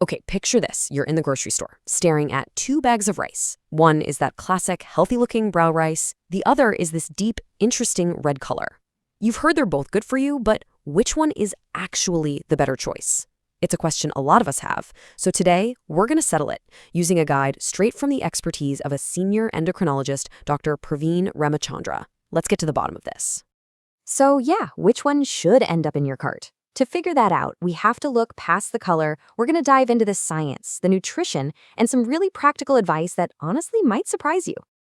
Okay, picture this. You're in the grocery store, staring at two bags of rice. One is that classic, healthy-looking brown rice. The other is this deep, interesting red color. You've heard they're both good for you, but which one is actually the better choice? It's a question a lot of us have. So today, we're going to settle it using a guide straight from the expertise of a senior endocrinologist, Dr. Praveen Ramachandra. Let's get to the bottom of this. So yeah, which one should end up in your cart? To figure that out, we have to look past the color. We're going to dive into the science, the nutrition, and some really practical advice that honestly might surprise you.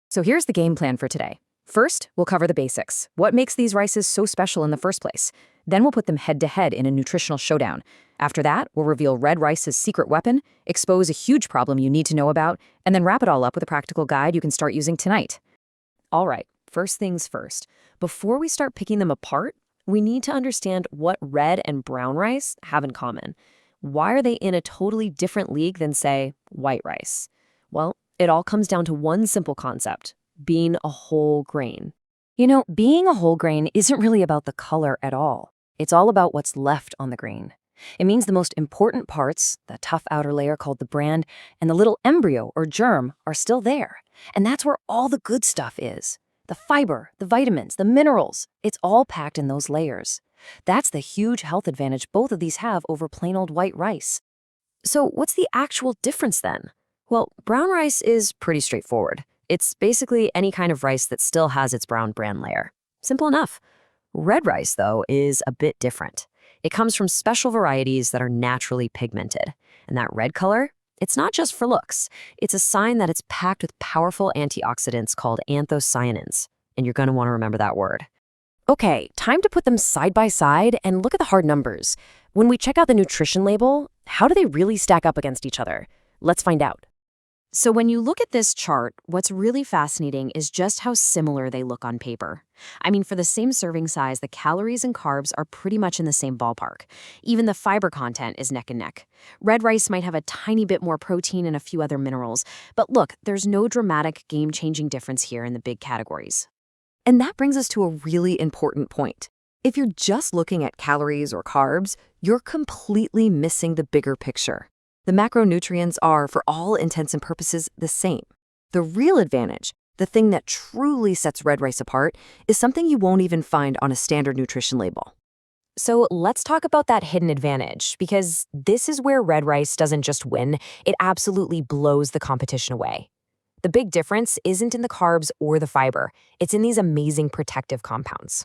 So here's the game plan for today. First, we'll cover the basics. What makes these rices so special in the first place? Then we'll put them head-to-head in a nutritional showdown. After that, we'll reveal red rice's secret weapon, expose a huge problem you need to know about, and then wrap it all up with a practical guide you can start using tonight. All right, first things first. Before we start picking them apart, we need to understand what red and brown rice have in common. Why are they in a totally different league than, say, white rice? Well, it all comes down to one simple concept: being a whole grain. You know, being a whole grain isn't really about the color at all. It's all about what's left on the grain. It means the most important parts, the tough outer layer called the bran, and the little embryo or germ are still there. And that's where all the good stuff is. The fiber, the vitamins, the minerals, it's all packed in those layers. That's the huge health advantage both of these have over plain old white rice. So what's the actual difference then? Well, brown rice is pretty straightforward. It's basically any kind of rice that still has its brown bran layer. Simple enough. Red rice, though, is a bit different. It comes from special varieties that are naturally pigmented. And that red color, it's not just for looks. It's a sign that it's packed with powerful antioxidants called anthocyanins. And you're going to want to remember that word. Okay, time to put them side by side and look at the hard numbers. When we check out the nutrition label, how do they really stack up against each other? Let's find out. So when you look at this chart, what's really fascinating is just how similar they look on paper. I mean, for the same serving size, the calories and carbs are pretty much in the same ballpark. Even the fiber content is neck and neck. Red rice might have a tiny bit more protein and a few other minerals, but look, there's no dramatic game-changing difference here in the big categories. And that brings us to a really important point. If you're just looking at calories or carbs, you're completely missing the bigger picture. The macronutrients are, for all intents and purposes, the same. The real advantage, the thing that truly sets red rice apart, is something you won't even find on a standard nutrition label. So let's talk about that hidden advantage, because this is where red rice doesn't just win, it absolutely blows the competition away. The big difference isn't in the carbs or the fiber, it's in these amazing protective compounds.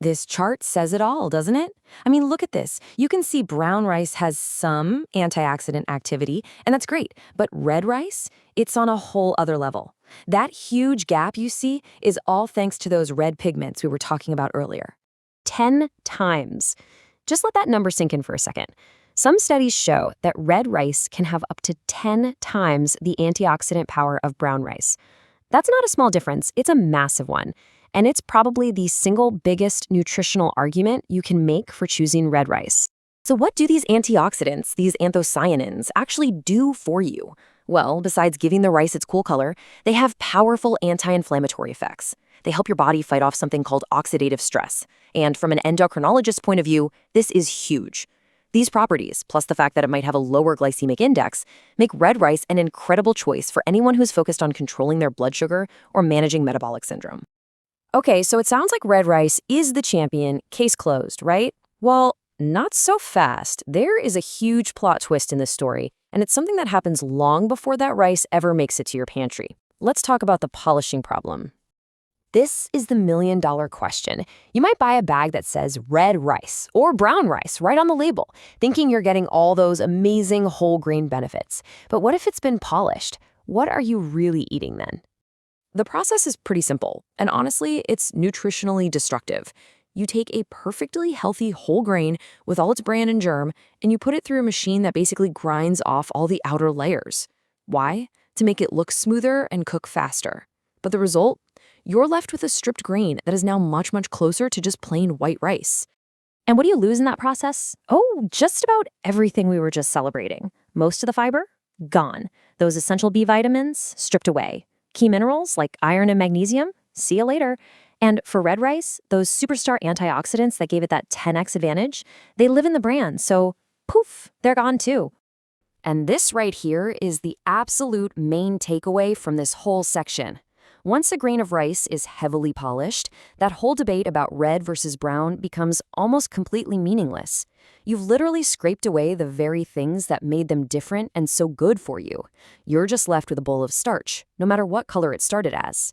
This chart says it all, doesn't it? I mean, look at this. You can see brown rice has some antioxidant activity, and that's great. But red rice, it's on a whole other level. That huge gap you see is all thanks to those red pigments we were talking about earlier. 10 times. Just let that number sink in for a second. Some studies show that red rice can have up to 10 times the antioxidant power of brown rice. That's not a small difference, it's a massive one. And it's probably the single biggest nutritional argument you can make for choosing red rice. So what do these antioxidants, these anthocyanins, actually do for you? Well, besides giving the rice its cool color, they have powerful anti-inflammatory effects. They help your body fight off something called oxidative stress. And from an endocrinologist's point of view, this is huge. These properties, plus the fact that it might have a lower glycemic index, make red rice an incredible choice for anyone who's focused on controlling their blood sugar or managing metabolic syndrome. Okay, so it sounds like red rice is the champion, case closed, right? Well, not so fast. There is a huge plot twist in this story, and it's something that happens long before that rice ever makes it to your pantry. Let's talk about the polishing problem. This is the million-dollar question. You might buy a bag that says red rice or brown rice right on the label, thinking you're getting all those amazing whole grain benefits. But what if it's been polished? What are you really eating then? The process is pretty simple, and honestly, it's nutritionally destructive. You take a perfectly healthy whole grain with all its bran and germ, and you put it through a machine that basically grinds off all the outer layers. Why? To make it look smoother and cook faster. But the result? You're left with a stripped grain that is now much, much closer to just plain white rice. And what do you lose in that process? Oh, just about everything we were just celebrating. Most of the fiber? Gone. Those essential B vitamins? Stripped away. Key minerals like iron and magnesium? See you later. And for red rice, those superstar antioxidants that gave it that 10x advantage, they live in the bran, so poof, they're gone too. And this right here is the absolute main takeaway from this whole section. Once a grain of rice is heavily polished, that whole debate about red versus brown becomes almost completely meaningless. You've literally scraped away the very things that made them different and so good for you. You're just left with a bowl of starch, no matter what color it started as.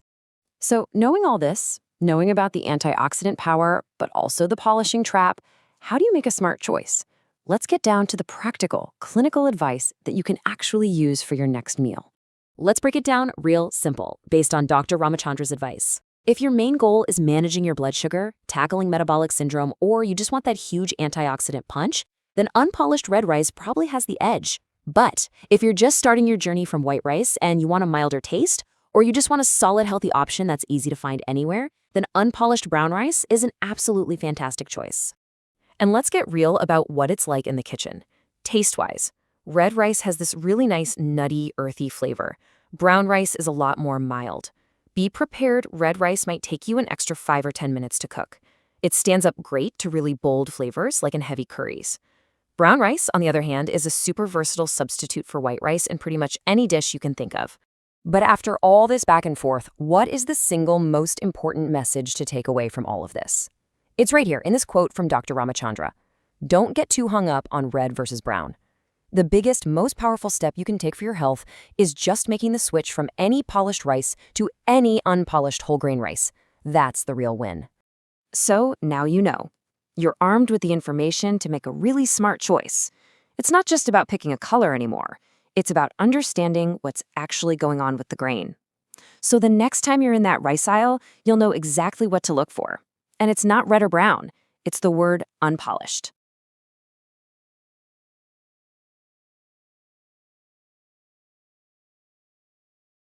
So, knowing all this, knowing about the antioxidant power, but also the polishing trap, how do you make a smart choice? Let's get down to the practical, clinical advice that you can actually use for your next meal. Let's break it down real simple, based on Dr. Ramachandra's advice. If your main goal is managing your blood sugar, tackling metabolic syndrome, or you just want that huge antioxidant punch, then unpolished red rice probably has the edge. But if you're just starting your journey from white rice and you want a milder taste, or you just want a solid, healthy option that's easy to find anywhere, then unpolished brown rice is an absolutely fantastic choice. And let's get real about what it's like in the kitchen. Taste-wise, red rice has this really nice, nutty, earthy flavor. Brown rice is a lot more mild. Be prepared, red rice might take you an extra 5 or 10 minutes to cook. It stands up great to really bold flavors, like in heavy curries. Brown rice, on the other hand, is a super versatile substitute for white rice in pretty much any dish you can think of. But after all this back and forth, what is the single most important message to take away from all of this? It's right here in this quote from Dr. Ramachandra. Don't get too hung up on red versus brown. The biggest, most powerful step you can take for your health is just making the switch from any polished rice to any unpolished whole grain rice. That's the real win. So now you know. You're armed with the information to make a really smart choice. It's not just about picking a color anymore. It's about understanding what's actually going on with the grain. So the next time you're in that rice aisle, you'll know exactly what to look for. And it's not red or brown. It's the word unpolished.